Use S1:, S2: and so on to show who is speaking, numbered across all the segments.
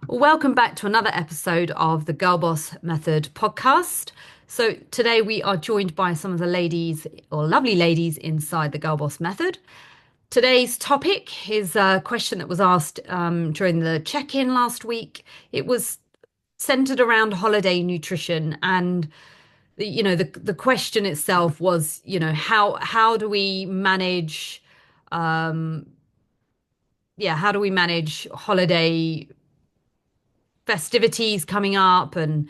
S1: Welcome back to another episode of the Girl Boss Method podcast. So, today we are joined by some of the ladies or lovely ladies inside the Girl Boss Method. Today's topic is a question that was asked during the check in last week. It was centered around holiday nutrition, and the question itself was, how do we manage how do we manage holiday festivities coming up, and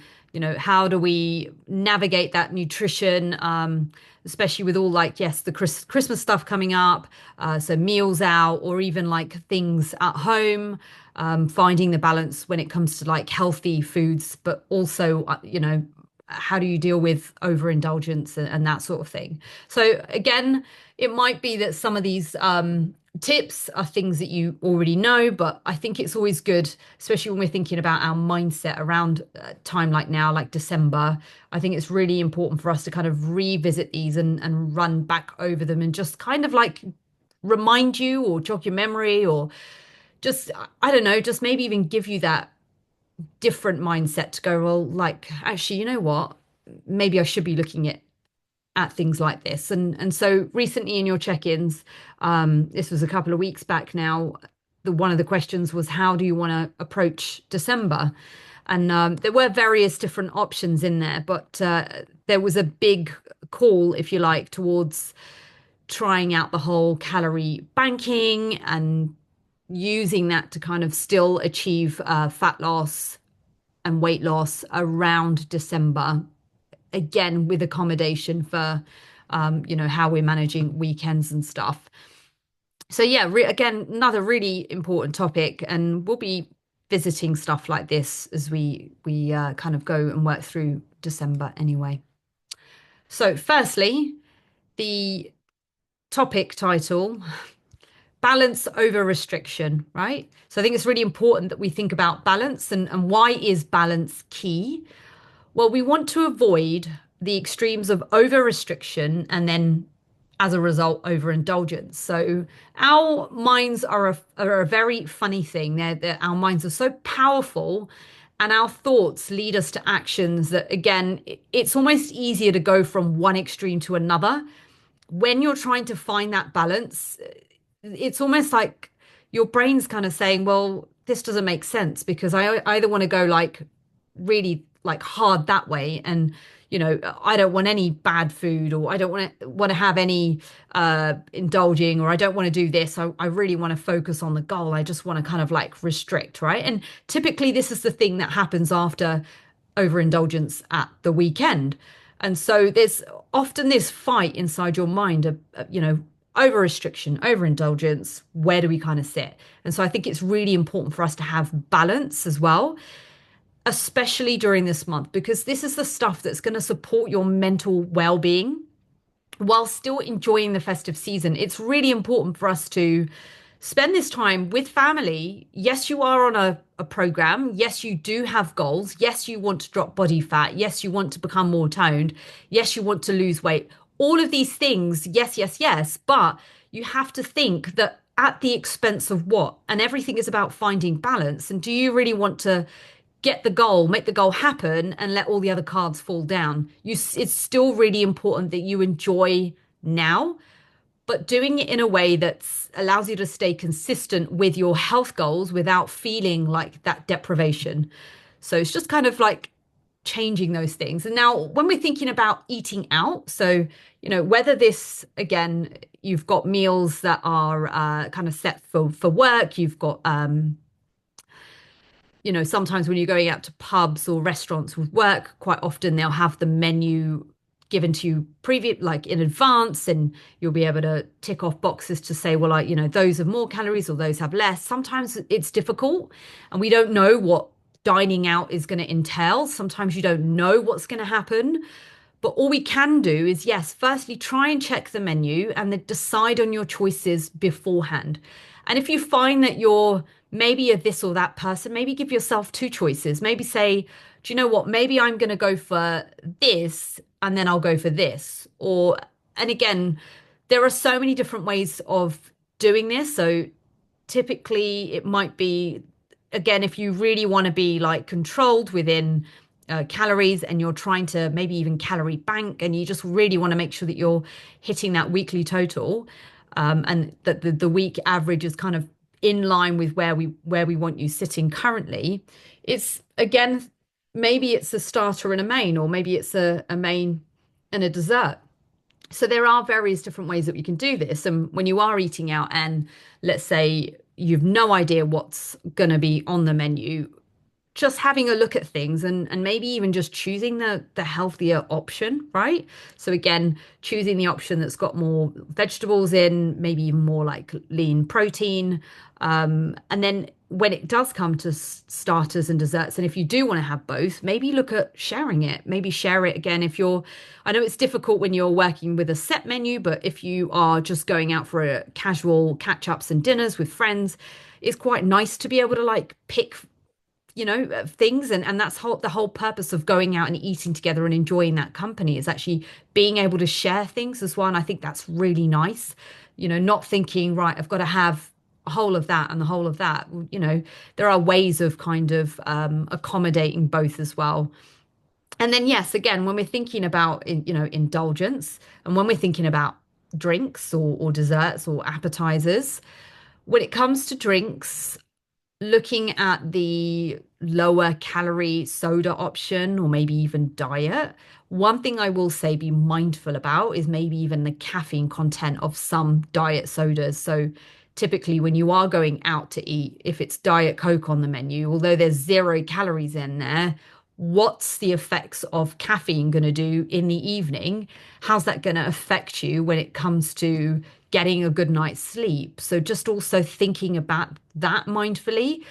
S1: how do we navigate that nutrition, especially with all, like, yes, the Christmas stuff coming up, so meals out or even like things at home, finding the balance when it comes to like healthy foods, but also how do you deal with overindulgence and that sort of thing. So again, it might be that some of these tips are things that you already know, but I think it's always good, especially when we're thinking about our mindset around time like now, like December. I think it's really important for us to kind of revisit these and run back over them and just kind of like remind you or jog your memory, or just, I don't know, just maybe even give you that different mindset to go, well, like, actually, you know what? Maybe I should be looking at things like this. And so recently in your check-ins, this was a couple of weeks back now, one of the questions was, how do you want to approach December? And there were various different options in there, but there was a big call, if you like, towards trying out the whole calorie banking and using that to kind of still achieve fat loss and weight loss around December, again with accommodation for how we're managing weekends and stuff. So yeah, again, another really important topic, and we'll be visiting stuff like this as we kind of go and work through December anyway. So firstly, the topic title: balance over restriction, right? So I think it's really important that we think about balance, and why is balance key? Well, we want to avoid the extremes of over restriction and then, as a result, overindulgence. So our minds are a very funny thing. Our minds are so powerful, and our thoughts lead us to actions that, again, it's almost easier to go from one extreme to another. When you're trying to find that balance, it's almost like your brain's kind of saying, well, this doesn't make sense, because I either want to go like really like hard that way, and I don't want any bad food, or I don't want to have any indulging, or I don't want to do this. I really want to focus on the goal. I just want to kind of like restrict, right? And typically this is the thing that happens after overindulgence at the weekend. And so there's often this fight inside your mind of, over restriction, overindulgence. Where do we kind of sit? And so I think it's really important for us to have balance as well, especially during this month, because this is the stuff that's going to support your mental well-being while still enjoying the festive season. It's really important for us to spend this time with family. Yes, you are on a program. Yes, you do have goals. Yes, you want to drop body fat. Yes, you want to become more toned. Yes, you want to lose weight. All of these things, yes, yes, yes. But you have to think that at the expense of what? And everything is about finding balance. And do you really want to get the goal, make the goal happen, and let all the other cards fall down? It's still really important that you enjoy now, but doing it in a way that allows you to stay consistent with your health goals without feeling like that deprivation. So it's just kind of like changing those things. And now when we're thinking about eating out, so, whether this, again, you've got meals that are kind of set for work, you've got, sometimes when you're going out to pubs or restaurants with work, quite often they'll have the menu given to you like in advance, and you'll be able to tick off boxes to say, well, like, those have more calories or those have less. Sometimes it's difficult, and we don't know what dining out is going to entail. Sometimes you don't know what's going to happen. But all we can do is, yes, firstly, try and check the menu and then decide on your choices beforehand. And if you find that you're maybe a this or that person, maybe give yourself two choices. Maybe say, do you know what? Maybe I'm going to go for this and then I'll go for this. Or, and again, there are so many different ways of doing this. So typically it might be again, if you really want to be like controlled within calories and you're trying to maybe even calorie bank and you just really want to make sure that you're hitting that weekly total, and that the week average is kind of in line with where we want you sitting currently, it's again, maybe it's a starter and a main, or maybe it's a main and a dessert. So there are various different ways that we can do this. And when you are eating out and let's say you've no idea what's going to be on the menu, just having a look at things and maybe even just choosing the healthier option, right? So again, choosing the option that's got more vegetables in, maybe even more like lean protein. And then when it does come to starters and desserts, and if you do want to have both, maybe look at sharing it. Maybe share it again if you're, I know it's difficult when you're working with a set menu, but if you are just going out for a casual catch-ups and dinners with friends, it's quite nice to be able to like pick things, and that's the whole purpose of going out and eating together and enjoying that company is actually being able to share things as well. And I think that's really nice, not thinking, right, I've got to have a whole of that and the whole of that. There are ways of kind of accommodating both as well. And then yes, again, when we're thinking about indulgence, and when we're thinking about drinks or desserts or appetizers, when it comes to drinks, looking at the lower calorie soda option or maybe even diet, one thing I will say be mindful about is maybe even the caffeine content of some diet sodas. So typically when you are going out to eat, if it's Diet Coke on the menu, although there's 0 calories in there, what's the effects of caffeine going to do in the evening? How's that going to affect you when it comes to getting a good night's sleep? So just also thinking about that mindfully.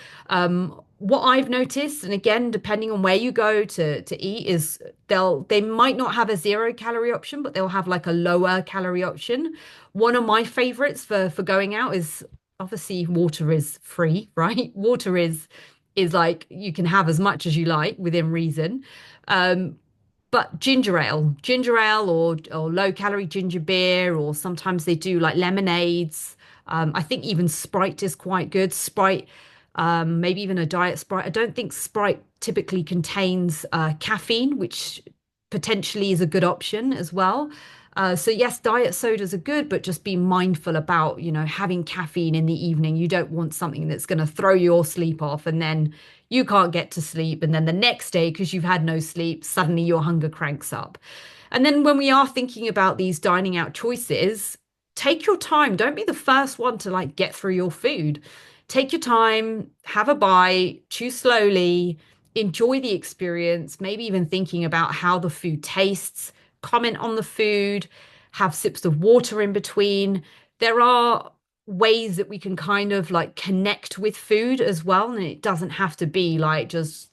S1: What I've noticed, and again, depending on where you go to eat, is they might not have a 0 calorie option, but they'll have like a lower calorie option. One of my favorites for going out is obviously water is free, right? Water is like you can have as much as you like within reason. Um, but ginger ale or low calorie ginger beer, or sometimes they do like lemonades. I think even Sprite is quite good. Sprite, maybe even a diet Sprite. I don't think Sprite typically contains caffeine, which potentially is a good option as well. So yes, diet sodas are good, but just be mindful about, having caffeine in the evening. You don't want something that's going to throw your sleep off and then you can't get to sleep. And then the next day, because you've had no sleep, suddenly your hunger cranks up. And then when we are thinking about these dining out choices, take your time. Don't be the first one to like get through your food. Take your time, have a bite, chew slowly, enjoy the experience, maybe even thinking about how the food tastes, comment on the food, have sips of water in between. There are ways that we can kind of like connect with food as well. And it doesn't have to be like just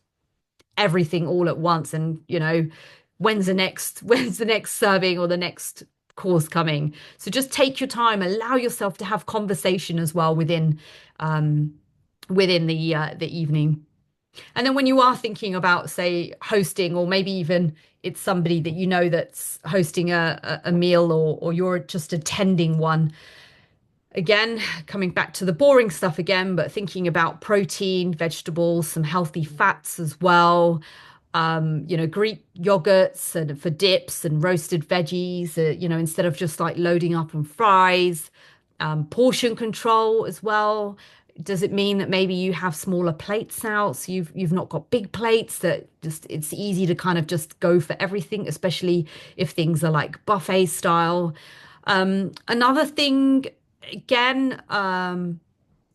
S1: everything all at once. And, when's the next serving or the next course coming? So just take your time, allow yourself to have conversation as well within the evening. And then when you are thinking about, say, hosting, or maybe even it's somebody that you know that's hosting a meal, or you're just attending one, again, coming back to the boring stuff again, but thinking about protein, vegetables, some healthy fats as well. Greek yogurts and for dips and roasted veggies, instead of just like loading up on fries. Portion control as well. Does it mean that maybe you have smaller plates out, so you've not got big plates that just it's easy to kind of just go for everything, especially if things are like buffet style. Another thing, again,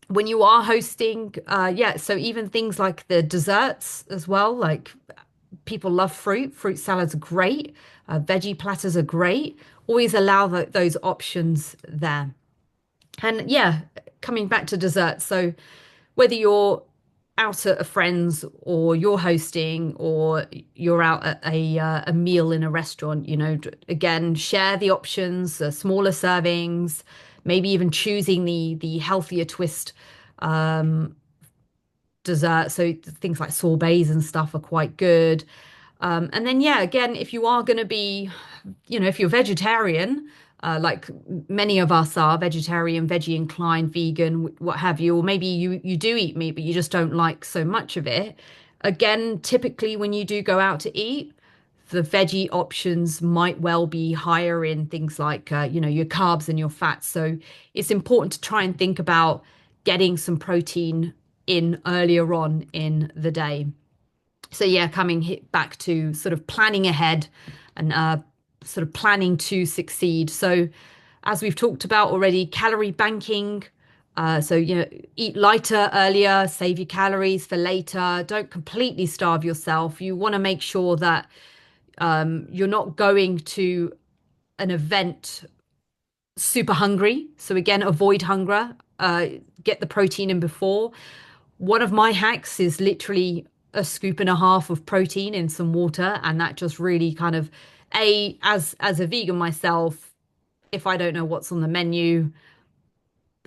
S1: when you are hosting, yeah, so even things like the desserts as well, like people love fruit. Fruit salads are great. Veggie platters are great. Always allow those options there. And yeah, coming back to dessert. So whether you're out at a friend's or you're hosting or you're out at a meal in a restaurant, again, share the options, smaller servings, maybe even choosing the healthier twist dessert. So things like sorbets and stuff are quite good. And then, yeah, again, if you are going to be, if you're vegetarian, like many of us are vegetarian, veggie inclined, vegan, what have you, or maybe you do eat meat, but you just don't like so much of it. Again, typically when you do go out to eat, the veggie options might well be higher in things like your carbs and your fats. So it's important to try and think about getting some protein in earlier on in the day. So yeah, back to sort of planning ahead and sort of planning to succeed. So as we've talked about already, calorie banking. So eat lighter earlier, save your calories for later. Don't completely starve yourself. You want to make sure that you're not going to an event super hungry. So again, avoid hunger. Get the protein in before. One of my hacks is literally a scoop and a half of protein in some water, and that just really kind of as a vegan myself, if I don't know what's on the menu,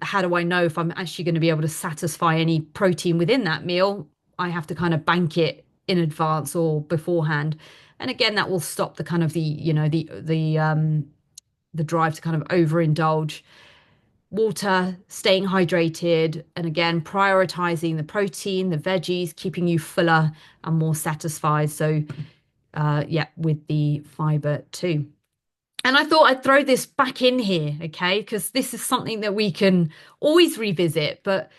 S1: how do I know if I'm actually going to be able to satisfy any protein within that meal? I have to kind of bank it in advance or beforehand. And again, that will stop the kind of the drive to kind of overindulge. Water, staying hydrated, and again, prioritizing the protein, the veggies, keeping you fuller and more satisfied. So, yeah, with the fiber too. And I thought I'd throw this back in here, okay? Because this is something that we can always revisit, but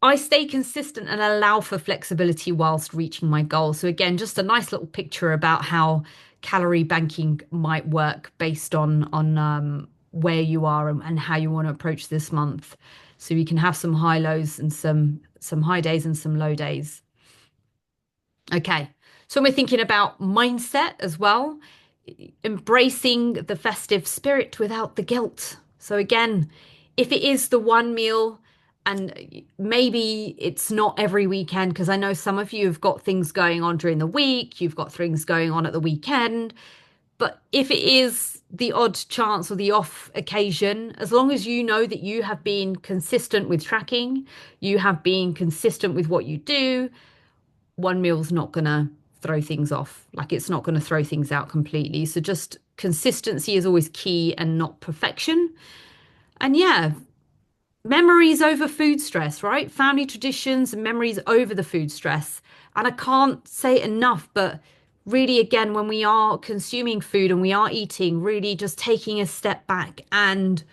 S1: I stay consistent and allow for flexibility whilst reaching my goals. So again, just a nice little picture about how calorie banking might work based on where you are and how you want to approach this month. So you can have some high lows and some high days and some low days. Okay. So we're thinking about mindset as well, embracing the festive spirit without the guilt. So again, if it is the one meal, and maybe it's not every weekend, because I know some of you have got things going on during the week, you've got things going on at the weekend. But if it is the odd chance or the off occasion, as long as you know that you have been consistent with tracking, you have been consistent with what you do, one meal's not going to throw things off. Like it's not going to throw things out completely. So just consistency is always key and not perfection. And yeah, memories over food stress, right? Family traditions and memories over the food stress. And I can't say enough, but really, again, when we are consuming food and we are eating, really just taking a step back and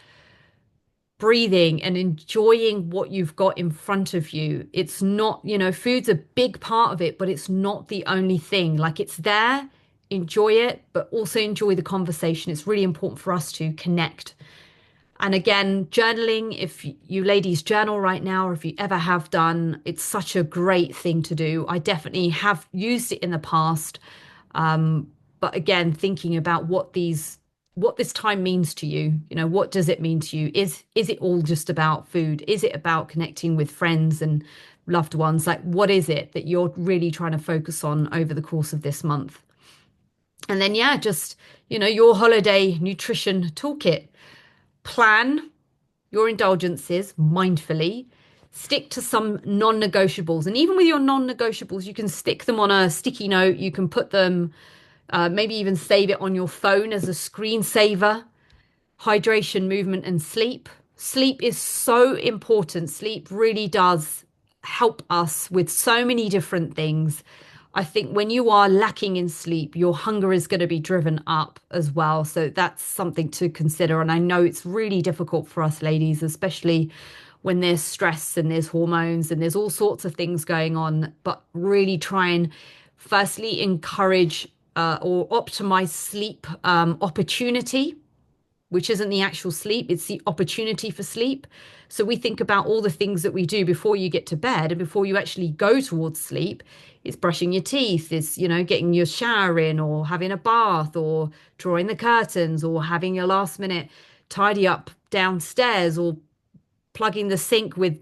S1: breathing and enjoying what you've got in front of you. It's not, food's a big part of it, but it's not the only thing. Like it's there, enjoy it, but also enjoy the conversation. It's really important for us to connect. And again, journaling, if you ladies journal right now, or if you ever have done, it's such a great thing to do. I definitely have used it in the past. But again, thinking about what this time means to you, what does it mean to you? Is it all just about food? Is it about connecting with friends and loved ones? Like, what is it that you're really trying to focus on over the course of this month? And then, yeah, just, your holiday nutrition toolkit. Plan your indulgences mindfully, stick to some non-negotiables. And even with your non-negotiables, you can stick them on a sticky note. You can put them, maybe even save it on your phone as a screensaver. Hydration, movement, and sleep. Sleep is so important. Sleep really does help us with so many different things. I think when you are lacking in sleep, your hunger is going to be driven up as well. So that's something to consider. And I know it's really difficult for us ladies, especially when there's stress and there's hormones and there's all sorts of things going on. But really try and firstly encourage or optimize sleep opportunity, which isn't the actual sleep, it's the opportunity for sleep. So we think about all the things that we do before you get to bed and before you actually go towards sleep. It's brushing your teeth, it's, getting your shower in or having a bath or drawing the curtains or having a last minute tidy up downstairs or plugging the sink with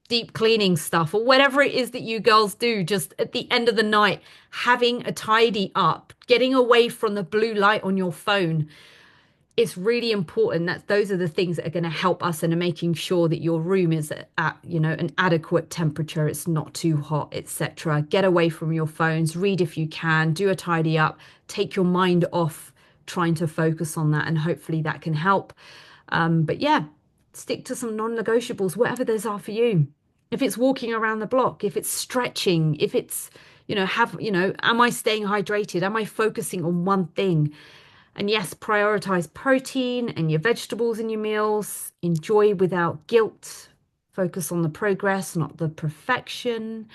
S1: deep cleaning stuff or whatever it is that you girls do just at the end of the night, having a tidy up, getting away from the blue light on your phone. It's really important that those are the things that are going to help us and are making sure that your room is at an adequate temperature, it's not too hot, etc. Get away from your phones, read if you can, do a tidy up, take your mind off trying to focus on that, and hopefully that can help. But yeah, stick to some non-negotiables, whatever those are for you. If it's walking around the block, if it's stretching, if it's, am I staying hydrated? Am I focusing on one thing? And yes, prioritize protein and your vegetables in your meals. Enjoy without guilt. Focus on the progress, not the perfection.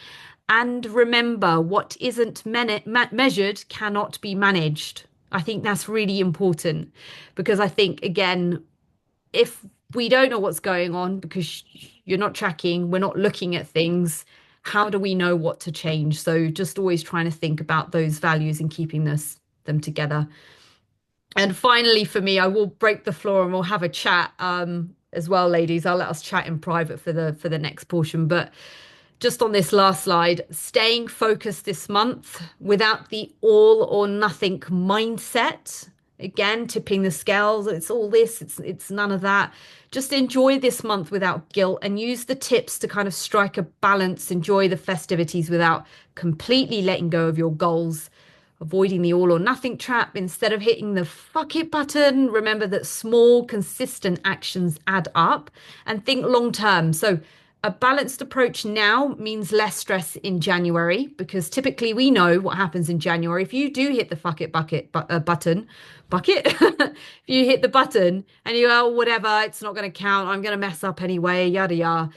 S1: And remember, what isn't measured cannot be managed. I think that's really important because I think, again, if we don't know what's going on because you're not tracking, we're not looking at things, how do we know what to change? So just always trying to think about those values and keeping them together. And finally, for me, I will break the floor and we'll have a chat as well, ladies. I'll let us chat in private for the next portion. But just on this last slide, staying focused this month without the all or nothing mindset. Again, tipping the scales. It's all this. It's none of that. Just enjoy this month without guilt and use the tips to kind of strike a balance. Enjoy the festivities without completely letting go of your goals, avoiding the all or nothing trap. Instead of hitting the fuck it button, remember that small, consistent actions add up, and think long term. So a balanced approach now means less stress in January because typically we know what happens in January. If you do hit the fuck it button, bucket, if you hit the button and you go, oh, whatever, it's not going to count, I'm going to mess up anyway, yada yada.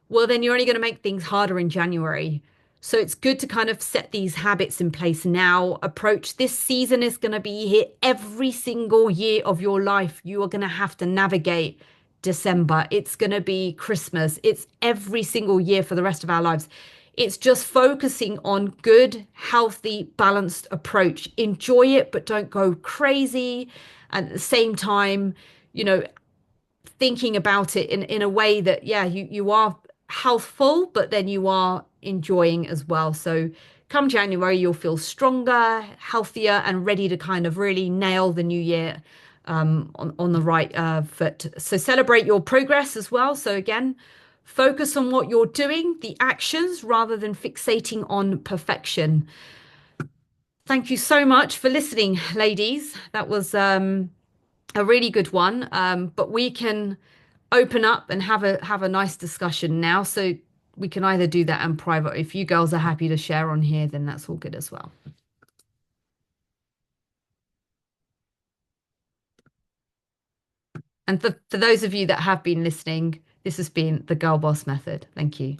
S1: Well, then you're only going to make things harder in January. So it's good to kind of set these habits in place now. Approach this season is going to be here every single year of your life. You are going to have to navigate December. It's going to be Christmas. It's every single year for the rest of our lives. It's just focusing on good, healthy, balanced approach. Enjoy it, but don't go crazy. And at the same time, you know, thinking about it in a way that, yeah, you are healthful, but then you are enjoying as well. So come January, you'll feel stronger, healthier, and ready to kind of really nail the new year on the right foot. So celebrate your progress as well. So again, focus on what you're doing, the actions, rather than fixating on perfection. Thank you so much for listening, ladies. That was a really good one. But we can open up and have a nice discussion now. So we can either do that in private. If you girls are happy to share on here, then that's all good as well. And for those of you that have been listening, this has been the Girl Boss Method. Thank you.